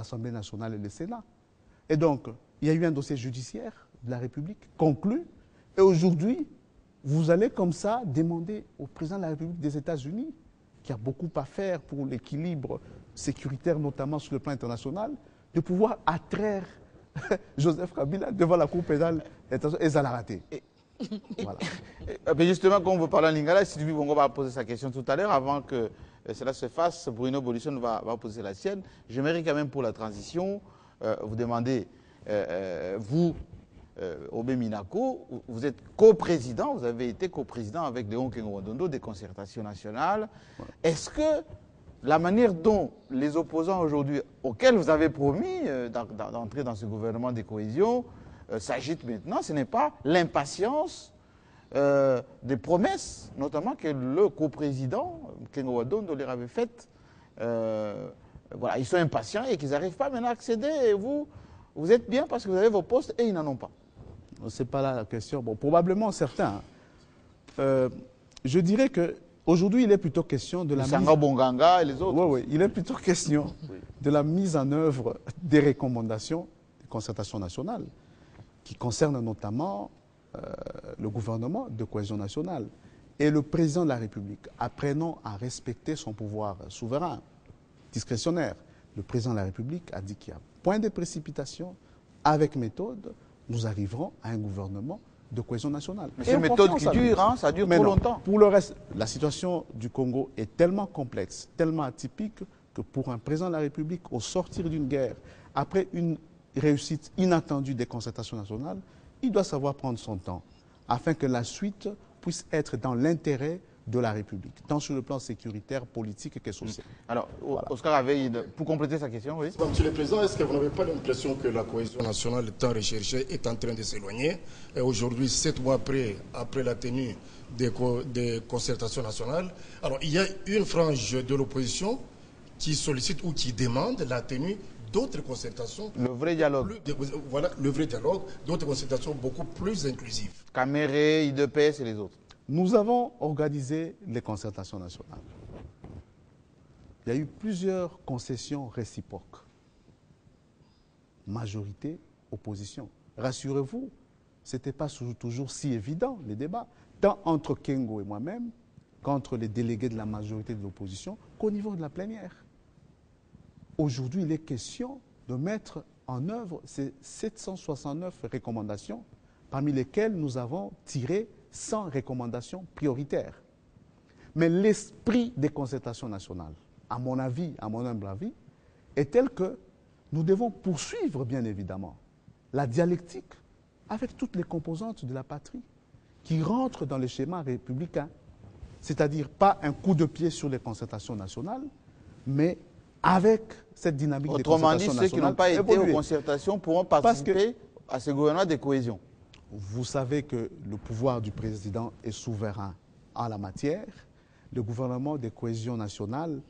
l'Assemblée nationale et le Sénat. Et donc, il y a eu un dossier judiciaire de la République conclu. Et aujourd'hui, vous allez comme ça demander au président de la République des États-Unis, qui a beaucoup à faire pour l'équilibre sécuritaire, notamment sur le plan international, de pouvoir attraire Joseph Kabila devant la Cour pénale et ça l'a raté. Voilà. Mais justement, comme vous parlez en lingala, Sylvie Bongo va poser sa question tout à l'heure. Avant que cela se fasse, Bruno Bolution va poser la sienne. J'aimerais quand même pour la transition vous demander, vous, Obé Minaku, vous êtes coprésident, vous avez été coprésident avec Léon Kengo-Wadondo des concertations nationales. Ouais. Est-ce que la manière dont les opposants aujourd'hui, auxquels vous avez promis d'entrer dans ce gouvernement de cohésion, s'agitent maintenant, ce n'est pas l'impatience des promesses, notamment que le coprésident Kengo Wadondo leur avait faites. Voilà, ils sont impatients et qu'ils n'arrivent pas maintenant à accéder. Et vous êtes bien parce que vous avez vos postes et ils n'en ont pas. Ce n'est pas là la question. Bon, probablement certains. Je dirais qu'aujourd'hui, il est plutôt question de la mise... Sanga Bonganga et les autres. Oui, il est plutôt question de la mise en œuvre des recommandations des concertations nationales qui concernent notamment le gouvernement de cohésion nationale. Et le président de la République, apprenant à respecter son pouvoir souverain, discrétionnaire, le président de la République a dit qu'il y a point de précipitation, avec méthode, nous arriverons à un gouvernement de cohésion nationale. Mais c'est une méthode qui dure, hein, ça dure trop longtemps. Pour le reste, la situation du Congo est tellement complexe, tellement atypique, que pour un président de la République, au sortir d'une guerre, après une réussite inattendue des concertations nationales, il doit savoir prendre son temps, afin que la suite puisse être dans l'intérêt de la République, tant sur le plan sécuritaire, politique que social. Alors, voilà. Oscar Aveille, pour compléter sa question, oui. Monsieur le Président, est-ce que vous n'avez pas l'impression que la cohésion nationale tant recherchée est en train de s'éloigner? Et aujourd'hui, 7 mois après la tenue des concertations nationales, alors il y a une frange de l'opposition qui sollicite ou qui demande la tenue d'autres concertations. Le vrai dialogue. Voilà, le vrai dialogue, d'autres concertations beaucoup plus inclusives. Caméré, IDPS et les autres. Nous avons organisé les concertations nationales. Il y a eu plusieurs concessions réciproques. Majorité, opposition. Rassurez-vous, ce n'était pas toujours si évident, les débats, tant entre Kengo et moi-même, qu'entre les délégués de la majorité de l'opposition, qu'au niveau de la plénière. Aujourd'hui, il est question de mettre en œuvre ces 769 recommandations, parmi lesquelles nous avons tiré 100 recommandations prioritaires. Mais l'esprit des concertations nationales, à mon avis, à mon humble avis, est tel que nous devons poursuivre, bien évidemment, la dialectique avec toutes les composantes de la patrie qui rentrent dans le schéma républicain. C'est-à-dire pas un coup de pied sur les concertations nationales, mais avec cette dynamique des concertations nationales. Autrement dit, ceux qui n'ont pas été aux concertations pourront participer à ce gouvernement de cohésion. Vous savez que le pouvoir du président est souverain en la matière. Le gouvernement de cohésion nationale,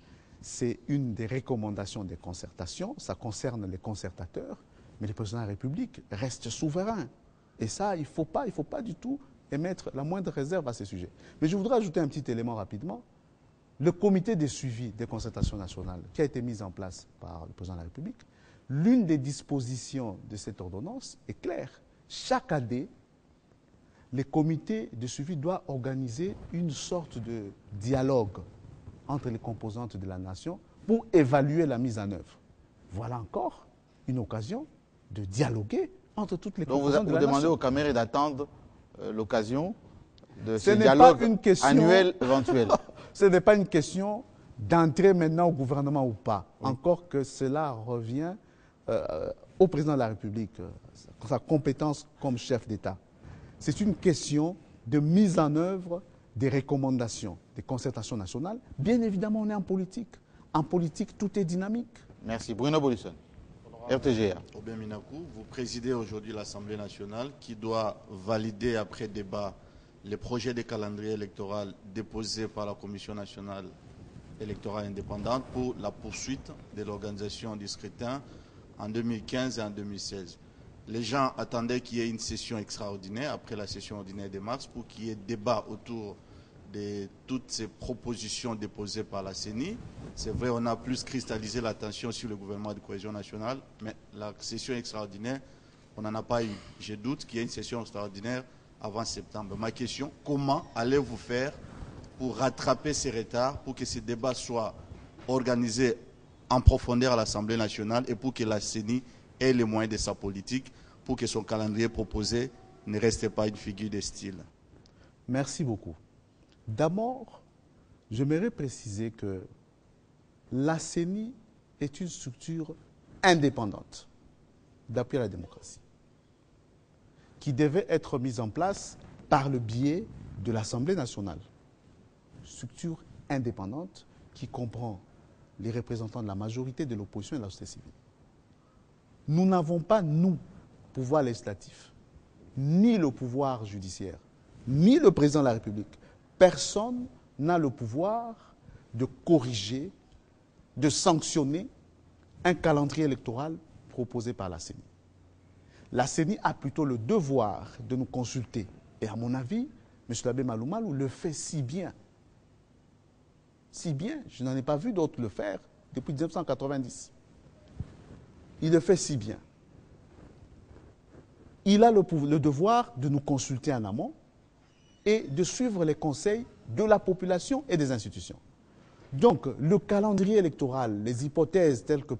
c'est une des recommandations des concertations. Ça concerne les concertateurs, mais le président de la République reste souverain. Et ça, il ne faut pas du tout émettre la moindre réserve à ce sujet. Mais je voudrais ajouter un petit élément rapidement. Le comité de suivi des concertations nationales qui a été mis en place par le président de la République, l'une des dispositions de cette ordonnance est claire. Chaque année, les comités de suivi doivent organiser une sorte de dialogue entre les composantes de la nation pour évaluer la mise en œuvre. Voilà encore une occasion de dialoguer entre toutes les composantes de la nation. Vous demandez aux caméras d'attendre l'occasion de ce dialogue annuel éventuel. Ce n'est pas une question d'entrer maintenant au gouvernement ou pas. Oui. Encore que cela revient au président de la République, sa compétence comme chef d'État. C'est une question de mise en œuvre des recommandations, des concertations nationales. Bien évidemment, on est en politique. En politique, tout est dynamique. Merci. Bruno Bolution, RTGA. Obé Minaku, vous présidez aujourd'hui l'Assemblée nationale qui doit valider après débat les projets de calendrier électoral déposés par la Commission nationale électorale indépendante pour la poursuite de l'organisation du scrutin en 2015 et en 2016. Les gens attendaient qu'il y ait une session extraordinaire après la session ordinaire de mars pour qu'il y ait débat autour de toutes ces propositions déposées par la CENI. C'est vrai, on a plus cristallisé l'attention sur le gouvernement de cohésion nationale, mais la session extraordinaire, on n'en a pas eu. Je doute qu'il y ait une session extraordinaire avant septembre. Ma question, comment allez-vous faire pour rattraper ces retards, pour que ces débats soient organisés en profondeur à l'Assemblée nationale et pour que la CENI ait les moyens de sa politique, pour que son calendrier proposé ne reste pas une figure de style? Merci beaucoup. D'abord, j'aimerais préciser que la CENI est une structure indépendante d'appui à la démocratie qui devait être mise en place par le biais de l'Assemblée nationale. Structure indépendante qui comprend les représentants de la majorité, de l'opposition et de la société civile. Nous n'avons pas, nous, pouvoir législatif, ni le pouvoir judiciaire, ni le président de la République. Personne n'a le pouvoir de corriger, de sanctionner un calendrier électoral proposé par la CENI. La CENI a plutôt le devoir de nous consulter. Et à mon avis, M. Labé Maloumalou le fait si bien. Si bien, je n'en ai pas vu d'autres le faire depuis 1990. Il le fait si bien. Il a le devoir de nous consulter en amont et de suivre les conseils de la population et des institutions. Donc, le calendrier électoral, les hypothèses telles que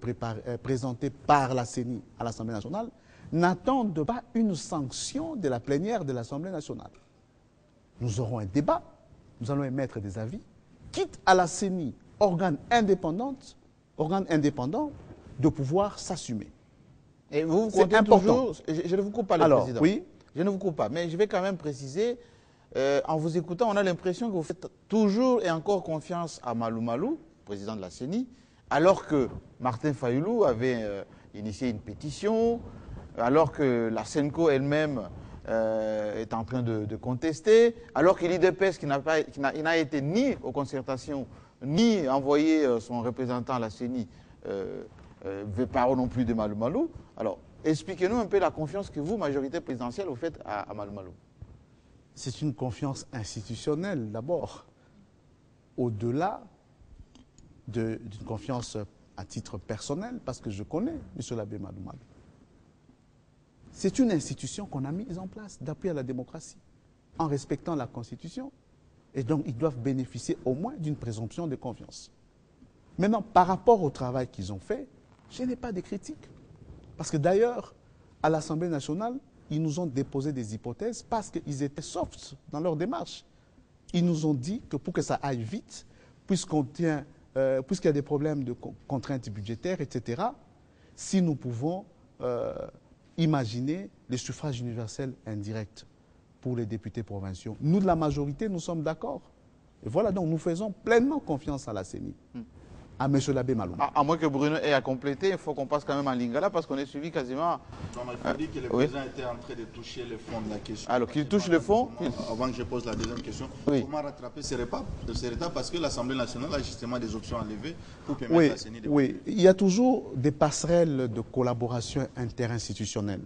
présentées par la CENI à l'Assemblée nationale, n'attendent pas une sanction de la plénière de l'Assemblée nationale. Nous aurons un débat, nous allons émettre des avis, quitte à la CENI, organe indépendant, de pouvoir s'assumer. Et vous C'est comptez important. toujours, je ne vous coupe pas, le Alors, président. oui. Je ne vous coupe pas, mais je vais quand même préciser, en vous écoutant, on a l'impression que vous faites toujours et encore confiance à Malou Malou, président de la CENI, alors que Martin Fayoulou avait initié une pétition, alors que la SENCO elle-même est en train de contester, alors que l'IDPS, qui n'a été ni aux concertations, ni envoyé son représentant à la CENI, veut pas non plus de Malou Malou. Alors, expliquez-nous un peu la confiance que vous, majorité présidentielle, vous faites à Malou Malou. C'est une confiance institutionnelle d'abord, au-delà d'une confiance à titre personnel, parce que je connais M. Labé Maloumalou. C'est une institution qu'on a mise en place d'appui à la démocratie, en respectant la Constitution, et donc ils doivent bénéficier au moins d'une présomption de confiance. Maintenant, par rapport au travail qu'ils ont fait, je n'ai pas de critiques. Parce que d'ailleurs, à l'Assemblée nationale, ils nous ont déposé des hypothèses parce qu'ils étaient soft dans leur démarche. Ils nous ont dit que pour que ça aille vite, puisqu'il y a des problèmes de contraintes budgétaires, etc., si nous pouvons imaginer les suffrages universels indirects pour les députés provinciaux. Nous, de la majorité, nous sommes d'accord. Et voilà, donc nous faisons pleinement confiance à la CENI. À M. Labé Malou. À moins que Bruno ait à compléter, il faut qu'on passe quand même en lingala parce qu'on est suivi quasiment. Non, mais il faut dire que le président était en train de toucher le fond de la question. Alors qu'il touche le fond. Avant que je pose la deuxième question, Oui. comment rattraper ces retards? Parce que l'Assemblée nationale a justement des options à lever pour permettre à la CENI de... Oui, il y a toujours des passerelles de collaboration interinstitutionnelle.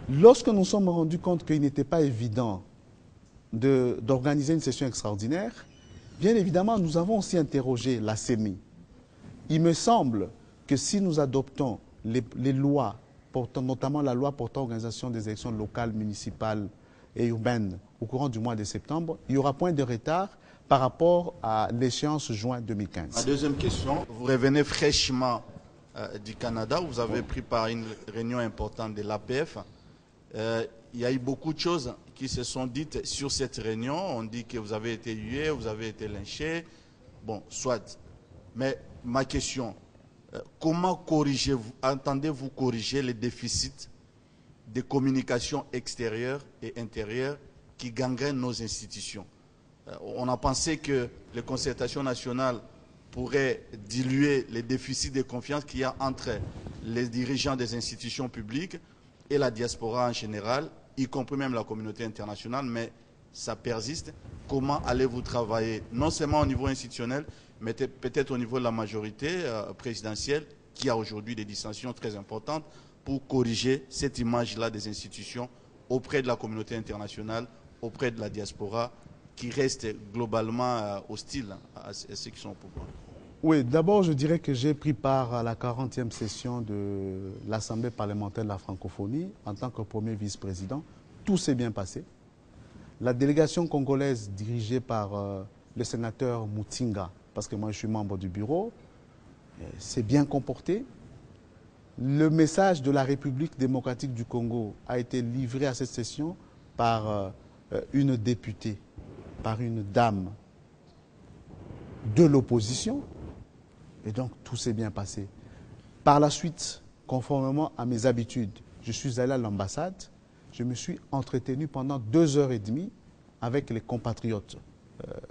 Lorsque nous sommes rendus compte qu'il n'était pas évident d'organiser une session extraordinaire, bien évidemment, nous avons aussi interrogé la CENI. Il me semble que si nous adoptons les lois, notamment la loi portant organisation des élections locales, municipales et urbaines au courant du mois de septembre, il y aura point de retard par rapport à l'échéance juin 2015. Ma deuxième question, vous revenez fraîchement du Canada, vous avez pris part à une réunion importante de l'APF. Il y a eu beaucoup de choses qui se sont dites sur cette réunion. On dit que vous avez été hué, vous avez été lynché. Bon, soit. Mais ma question, comment entendez-vous corriger les déficits de communication extérieure et intérieure qui gangrènent nos institutions? On a pensé que les concertations nationales pourraient diluer les déficits de confiance qu'il y a entre les dirigeants des institutions publiques et la diaspora en général, y compris même la communauté internationale, mais ça persiste. Comment allez-vous travailler, non seulement au niveau institutionnel, mais peut-être au niveau de la majorité présidentielle, qui a aujourd'hui des dissensions très importantes, pour corriger cette image-là des institutions auprès de la communauté internationale, auprès de la diaspora qui reste globalement hostile à ceux qui sont au pouvoir? Oui, d'abord, je dirais que j'ai pris part à la 40e session de l'Assemblée parlementaire de la francophonie en tant que premier vice-président. Tout s'est bien passé. La délégation congolaise dirigée par le sénateur Moutinga, parce que moi je suis membre du bureau, s'est bien comportée. Le message de la République démocratique du Congo a été livré à cette session par une députée, par une dame de l'opposition. Et donc, tout s'est bien passé. Par la suite, conformément à mes habitudes, je suis allé à l'ambassade. Je me suis entretenu pendant 2h30 avec les compatriotes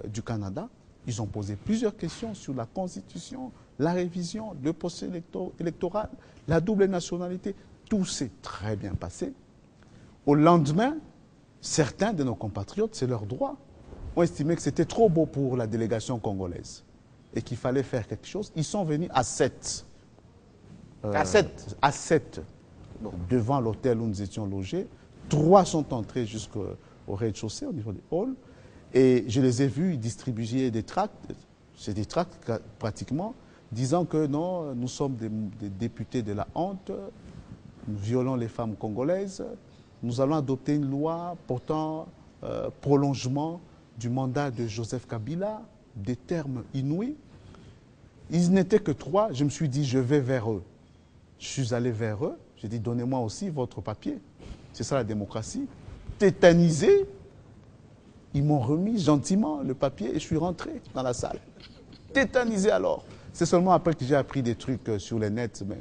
du Canada. Ils ont posé plusieurs questions sur la Constitution, la révision, le processus électoral, la double nationalité. Tout s'est très bien passé. Au lendemain, certains de nos compatriotes, c'est leur droit, ont estimé que c'était trop beau pour la délégation congolaise et qu'il fallait faire quelque chose. Ils sont venus à 7. À 7 À 7, devant l'hôtel où nous étions logés. 3 sont entrés jusqu'au rez-de-chaussée, au niveau des halls. Et je les ai vus distribuer des tracts, c'est des tracts pratiquement, disant que non, nous sommes des députés de la honte, nous violons les femmes congolaises, nous allons adopter une loi portant prolongement du mandat de Joseph Kabila, des termes inouïs. Ils n'étaient que 3, je me suis dit, je vais vers eux. Je suis allé vers eux, j'ai dit, donnez-moi aussi votre papier. C'est ça la démocratie. Tétanisé, ils m'ont remis gentiment le papier et je suis rentré dans la salle. Tétanisé alors. C'est seulement après que j'ai appris des trucs sur les nets, mais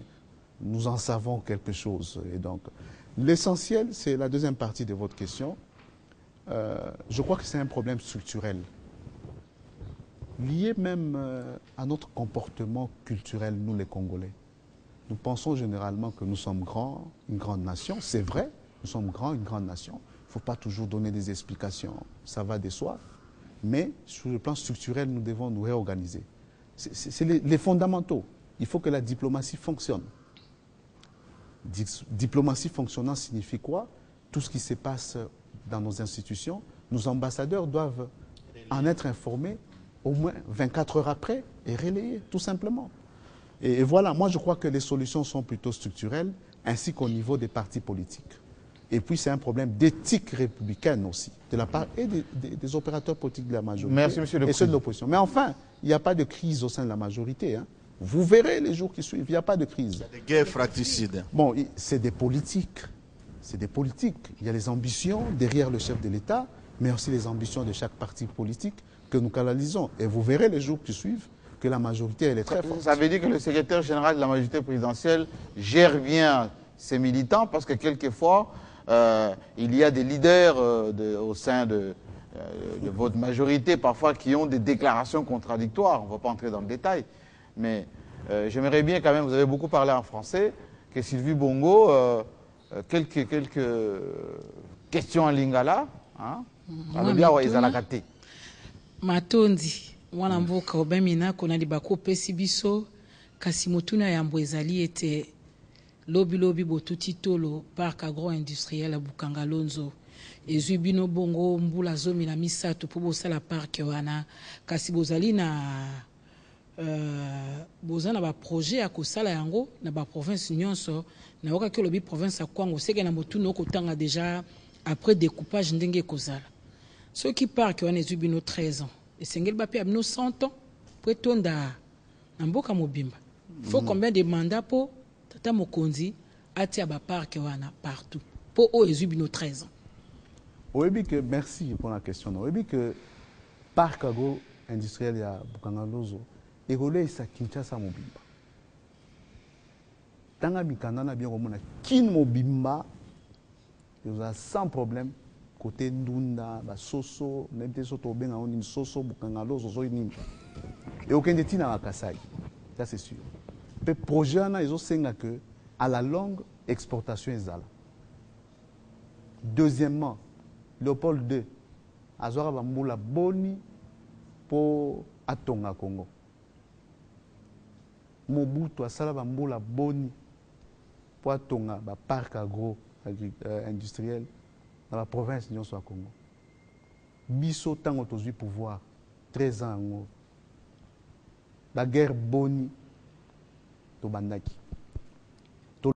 nous en savons quelque chose. Et donc, l'essentiel, c'est la deuxième partie de votre question. Je crois que c'est un problème structurel, lié même à notre comportement culturel, nous les Congolais. Nous pensons généralement que nous sommes grands, une grande nation. C'est vrai, nous sommes grands, une grande nation. Il ne faut pas toujours donner des explications, ça va de soi. Mais sur le plan structurel, nous devons nous réorganiser. C'est les fondamentaux. Il faut que la diplomatie fonctionne. Diplomatie fonctionnant signifie quoi? Tout ce qui se passe dans nos institutions, nos ambassadeurs doivent en être informés au moins 24 heures après et relayer, tout simplement. Et voilà, moi je crois que les solutions sont plutôt structurelles, ainsi qu'au niveau des partis politiques. Et puis c'est un problème d'éthique républicaine aussi, de la part et des opérateurs politiques de la majorité. Merci, monsieur le et ceux de l'opposition. Mais enfin, il n'y a pas de crise au sein de la majorité. Hein. Vous verrez les jours qui suivent, il n'y a pas de crise. Il y a des guerres fratricides. Bon, c'est des politiques. C'est des politiques. Il y a les ambitions derrière le chef de l'État, mais aussi les ambitions de chaque parti politique que nous canalisons. Et vous verrez les jours qui suivent que la majorité, elle est très forte. Ça veut dire que le secrétaire général de la majorité présidentielle gère bien ses militants parce que quelquefois, il y a des leaders au sein de votre majorité parfois qui ont des déclarations contradictoires. On ne va pas entrer dans le détail. Mais j'aimerais bien quand même, vous avez beaucoup parlé en français, que Sylvie Bongo, quelques questions en lingala, hein, matondi mwana mboka obemina kona libako pesi biso kasi motuna ya mbo ezali ete lobi botuti tolo parc agro-industriel à Bukangalonzo ezwi bino bongo mbula zomi na misato po bosala parc wana kasi bozali na bozana ba projet ya kosala yango na ba province nyonso na wakaki lobi province ya Kwango seke na motuna okotanga déjà après découpage ndenge kozala ceux qui parc wana ezwi bino 13 ans et sengel ba pe abino 100 ans pour tonda na mboka mobimba faut combien de mandats pour tata mokonzi atia ba parc wana partout pour o ezwi bino 13 ans. Oui, que merci pour la question. Oui, que parc agro-industriel ya Bukangalonzo évolue sa Kinshasa mobimba. Tanga mikanda na bien komona kin mobimba yoza sans problème côté ndunda ba soso n'était soto benga on soso Bukangalonzo zo nini. Et aucun de tina à Kasai. Ça c'est sûr. Le projet na ils ont senga que à la longue exportation ezala. Deuxièmement, Léopold II azwaka bambula boni po atonga Congo. Mobutu asala bambula boni po atonga ba parc agro industriel dans la province nyonso ya Congo. biso tango tozwi pouvoir 13 ans yango la guerre boni tobandaki